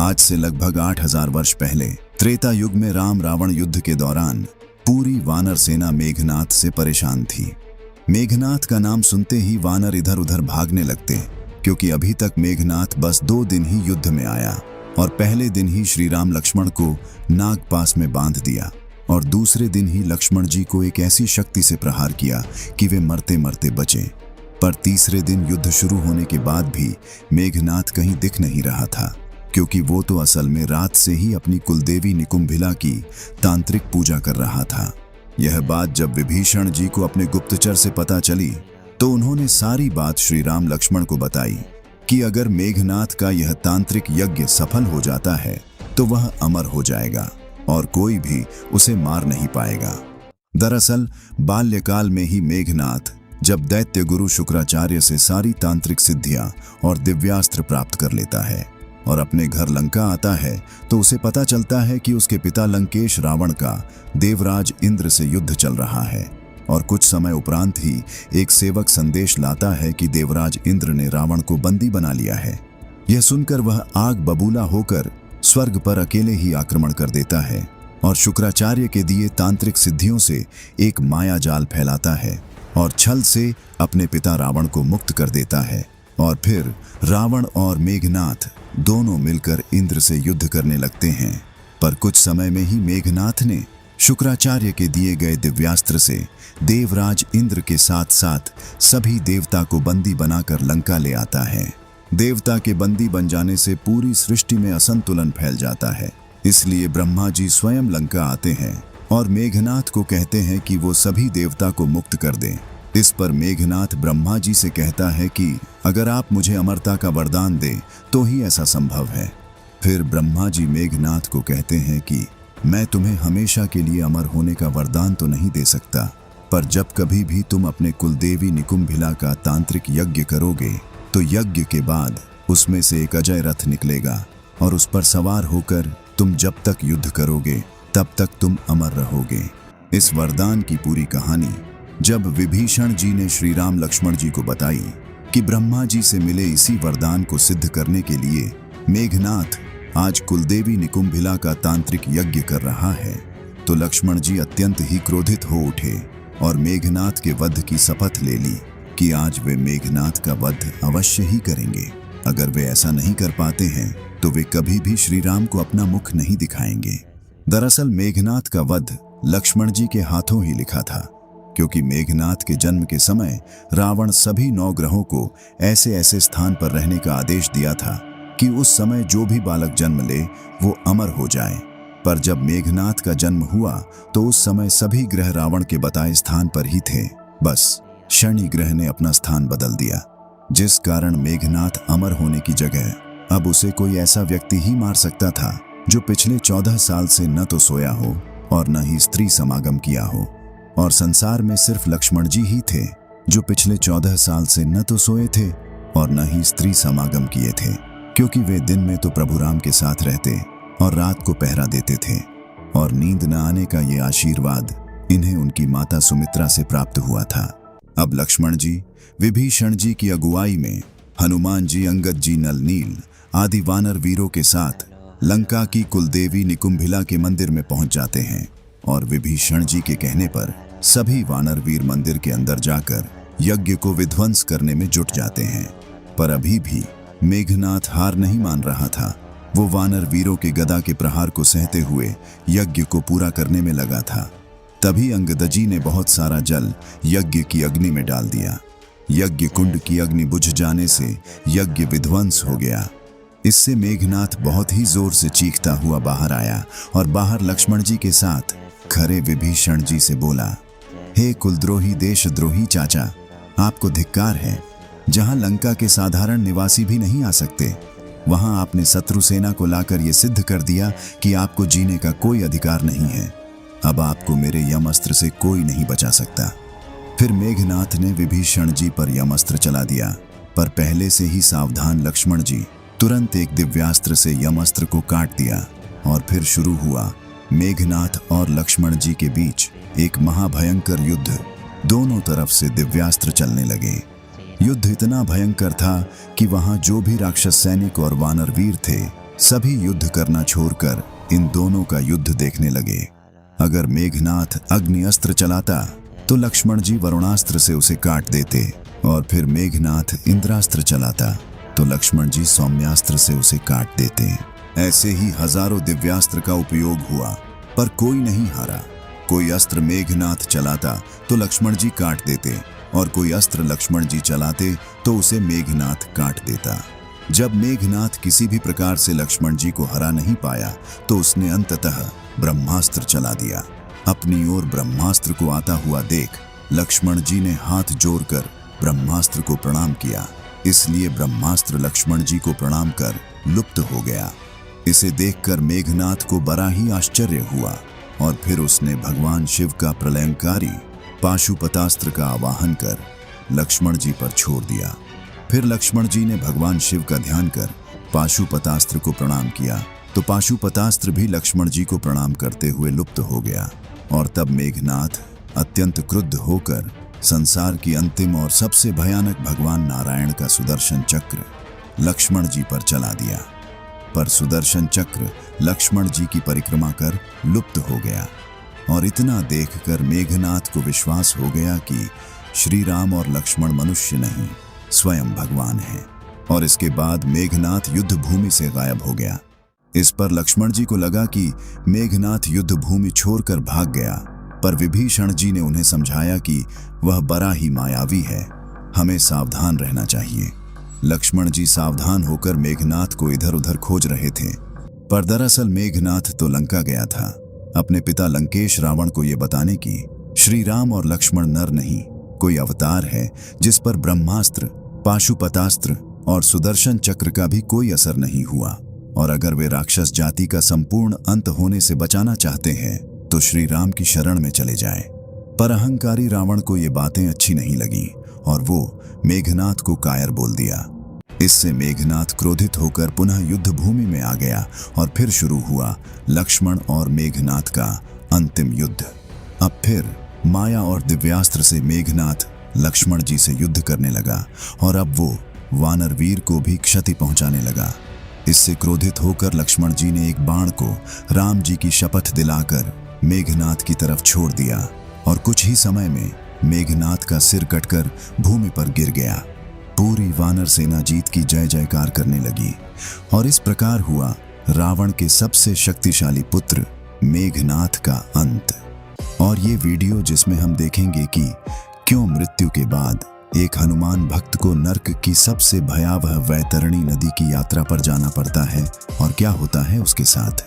आज से लगभग 8000 वर्ष पहले त्रेता युग में राम रावण युद्ध के दौरान पूरी वानर सेना मेघनाथ से परेशान थी। मेघनाथ का नाम सुनते ही वानर इधर उधर भागने लगते, क्योंकि अभी तक मेघनाथ बस 2 दिन ही युद्ध में आया और पहले दिन ही श्री राम लक्ष्मण को नागपास में बांध दिया और दूसरे दिन ही लक्ष्मण जी को एक ऐसी शक्ति से प्रहार किया कि वे मरते मरते बचे। पर तीसरे दिन युद्ध शुरू होने के बाद भी मेघनाथ कहीं दिख नहीं रहा था, क्योंकि वो तो असल में रात से ही अपनी कुलदेवी निकुंभिला की तांत्रिक पूजा कर रहा था। यह बात जब विभीषण जी को अपने गुप्तचर से पता चली तो उन्होंने सारी बात श्री राम लक्ष्मण को बताई कि अगर मेघनाथ का यह तांत्रिक यज्ञ सफल हो जाता है तो वह अमर हो जाएगा और कोई भी उसे मार नहीं पाएगा। दरअसल बाल्यकाल में ही मेघनाथ जब दैत्य गुरु शुक्राचार्य से सारी तांत्रिक सिद्धियां और दिव्यास्त्र प्राप्त कर लेता है और अपने घर लंका आता है तो उसे पता चलता है कि उसके पिता लंकेश रावण का देवराज इंद्र से युद्ध चल रहा है और कुछ समय उपरांत ही एक सेवक संदेश लाता है कि देवराज इंद्र ने रावण को बंदी बना लिया है। यह सुनकर वह आग बबूला होकर स्वर्ग पर अकेले ही आक्रमण कर देता है और शुक्राचार्य के दिए तांत्रिक सिद्धियों से एक माया जाल फैलाता है और छल से अपने पिता रावण को मुक्त कर देता है। और फिर रावण और मेघनाथ दोनों मिलकर इंद्र से युद्ध करने लगते हैं। पर कुछ समय में ही मेघनाथ ने शुक्राचार्य के दिए गए दिव्यास्त्र से देवराज इंद्र के साथ साथ सभी देवता को बंदी बनाकर लंका ले आता है। देवता के बंदी बन जाने से पूरी सृष्टि में असंतुलन फैल जाता है, इसलिए ब्रह्मा जी स्वयं लंका आते हैं और मेघनाथ को कहते हैं कि वो सभी देवता को मुक्त कर दें। इस पर मेघनाथ ब्रह्मा जी से कहता है कि अगर आप मुझे अमरता का वरदान दें तो ही ऐसा संभव है। फिर ब्रह्मा जी मेघनाथ को कहते हैं कि मैं तुम्हें हमेशा के लिए अमर होने का वरदान तो नहीं दे सकता, पर जब कभी भी तुम अपने कुलदेवी निकुंभिला का तांत्रिक यज्ञ करोगे तो यज्ञ के बाद उसमें से एक अजय रथ निकलेगा और उस पर सवार होकर तुम जब तक युद्ध करोगे तब तक तुम अमर रहोगे। इस वरदान की पूरी कहानी जब विभीषण जी ने श्री राम लक्ष्मण जी को बताई कि ब्रह्मा जी से मिले इसी वरदान को सिद्ध करने के लिए मेघनाथ आज कुलदेवी निकुंभिला का तांत्रिक यज्ञ कर रहा है, तो लक्ष्मण जी अत्यंत ही क्रोधित हो उठे और मेघनाथ के वध की शपथ ले ली कि आज वे मेघनाथ का वध अवश्य ही करेंगे। अगर वे ऐसा नहीं कर पाते हैं तो वे कभी भी श्री राम को अपना मुख नहीं दिखाएंगे। दरअसल मेघनाथ का वध लक्ष्मण जी के हाथों ही लिखा था, क्योंकि मेघनाथ के जन्म के समय रावण सभी 9 ग्रहों को ऐसे ऐसे स्थान पर रहने का आदेश दिया था कि उस समय जो भी बालक जन्म ले वो अमर हो जाए। पर जब मेघनाथ का जन्म हुआ तो उस समय सभी ग्रह रावण के बताए स्थान पर ही थे, बस शनि ग्रह ने अपना स्थान बदल दिया, जिस कारण मेघनाथ अमर होने की जगह अब उसे कोई ऐसा व्यक्ति ही मार सकता था जो पिछले 14 साल से न तो सोया हो और न ही स्त्री समागम किया हो। और संसार में सिर्फ लक्ष्मण जी ही थे जो पिछले 14 साल से न तो सोए थे और न ही स्त्री समागम किए थे, क्योंकि वे दिन में तो प्रभु राम के साथ रहते और रात को पहरा देते थे और नींद न आने का ये आशीर्वाद इन्हें उनकी माता सुमित्रा से प्राप्त हुआ था। अब लक्ष्मण जी विभीषण जी की अगुवाई में हनुमान जी, अंगद जी, नल नील आदि वानर वीरों के साथ लंका की कुलदेवी निकुंभिला के मंदिर में पहुंच जाते हैं और विभीषण जी के कहने पर सभी वानर वीर मंदिर के अंदर जाकर यज्ञ को विध्वंस करने में जुट जाते हैं। पर अभी भी मेघनाथ हार नहीं मान रहा था। वो वानर वीरों के गदा के प्रहार को सहते हुए यज्ञ को पूरा करने में लगा था। तभी अंगदजी ने बहुत सारा जल यज्ञ की अग्नि में डाल दिया। यज्ञ कुंड की अग्नि बुझ जाने से यज्ञ विध्वंस हो गया। इससे मेघनाथ बहुत ही जोर से चीखता हुआ बाहर आया और बाहर लक्ष्मण जी के साथ खरे विभीषण जी से बोला, हे कुलद्रोही देशद्रोही चाचा, आपको धिक्कार है। जहां लंका के साधारण निवासी भी नहीं आ सकते, वहां आपने शत्रु सेना को लाकर यह सिद्ध कर दिया कि आपको जीने का कोई अधिकार नहीं है। अब आपको मेरे यमअस्त्र से कोई नहीं बचा सकता। फिर मेघनाथ ने विभीषण जी पर यमअस्त्र चला दिया, पर पहले से ही सावधान लक्ष्मण जी तुरंत एक दिव्यास्त्र से यमअस्त्र को काट दिया और फिर शुरू हुआ मेघनाथ और लक्ष्मण जी के बीच एक महाभयंकर युद्ध। दोनों तरफ से दिव्यास्त्र चलने लगे। युद्ध इतना भयंकर था कि वहां जो भी राक्षस सैनिक और वानर वीर थे सभी युद्ध करना छोड़कर इन दोनों का युद्ध देखने लगे। अगर मेघनाथ अग्नि अस्त्र चलाता तो लक्ष्मण जी वरुणास्त्र से उसे काट देते, और फिर मेघनाथ इंद्रास्त्र चलाता तो लक्ष्मण जी सौम्यास्त्र से उसे काट देते। ऐसे ही हजारों दिव्यास्त्र का उपयोग हुआ, पर कोई नहीं हारा। कोई अस्त्र मेघनाथ चलाता तो लक्ष्मण जी काट देते, और कोई अस्त्र लक्ष्मण जी चलाते तो उसे मेघनाथ काट देता। जब मेघनाथ किसी भी प्रकार से लक्ष्मण जी को हरा नहीं पाया तो उसने अंततः ब्रह्मास्त्र चला दिया। अपनी ओर ब्रह्मास्त्र को आता हुआ देख लक्ष्मण जी ने हाथ जोड़कर ब्रह्मास्त्र को प्रणाम किया, इसलिए ब्रह्मास्त्र लक्ष्मण जी को प्रणाम कर लुप्त हो गया। इसे देखकर मेघनाथ को बड़ा ही आश्चर्य हुआ, और फिर उसने भगवान शिव का प्रलयंकारी पाशुपतास्त्र का आवाहन कर लक्ष्मण जी पर छोड़ दिया। फिर लक्ष्मण जी ने भगवान शिव का ध्यान कर पाशुपतास्त्र को प्रणाम किया, तो पाशुपतास्त्र भी लक्ष्मण जी को प्रणाम करते हुए लुप्त हो गया। और तब मेघनाथ अत्यंत क्रुद्ध होकर संसार की अंतिम और सबसे भयानक भगवान नारायण का सुदर्शन चक्र लक्ष्मण जी पर चला दिया। पर सुदर्शन चक्र लक्ष्मण जी की परिक्रमा कर लुप्त हो गया, और इतना देखकर मेघनाथ को विश्वास हो गया कि श्री राम और लक्ष्मण मनुष्य नहीं, स्वयं भगवान हैं। और इसके बाद मेघनाथ युद्ध भूमि से गायब हो गया। इस पर लक्ष्मण जी को लगा कि मेघनाथ युद्ध भूमि छोड़कर भाग गया, पर विभीषण जी ने उन्हें समझाया कि वह बड़ा ही मायावी है, हमें सावधान रहना चाहिए। लक्ष्मण जी सावधान होकर मेघनाथ को इधर उधर खोज रहे थे, पर दरअसल मेघनाथ तो लंका गया था अपने पिता लंकेश रावण को ये बताने की श्री राम और लक्ष्मण नर नहीं, कोई अवतार है जिस पर ब्रह्मास्त्र, पाशुपतास्त्र और सुदर्शन चक्र का भी कोई असर नहीं हुआ। और अगर वे राक्षस जाति का संपूर्ण अंत होने से बचाना चाहते हैं तो श्री राम की शरण में चले जाए। पर अहंकारी रावण को ये बातें अच्छी नहीं लगी, और वो मेघनाथ को कायर बोल दिया। इससे मेघनाथ क्रोधित होकर पुनः युद्ध भूमि में आ गया, और फिर शुरू हुआ लक्ष्मण और मेघनाथ का अंतिम युद्ध। अब फिर माया और दिव्यास्त्र से मेघनाथ लक्ष्मण जी से युद्ध करने लगा, और अब वो वानर वीर को भी क्षति पहुंचाने लगा। इससे क्रोधित होकर लक्ष्मण जी ने एक बाण को राम जी की शपथ दिलाकर मेघनाथ की तरफ छोड़ दिया, और कुछ ही समय में मेघनाथ का सिर कटकर भूमि पर गिर गया। पूरी वानर सेना जीत की जय जयकार करने लगी, और इस प्रकार हुआ रावण के सबसे शक्तिशाली पुत्र मेघनाथ का अंत। और ये वीडियो जिसमें हम देखेंगे कि क्यों मृत्यु के बाद एक हनुमान भक्त को नर्क की सबसे भयावह वैतरणी नदी की यात्रा पर जाना पड़ता है और क्या होता है उसके साथ।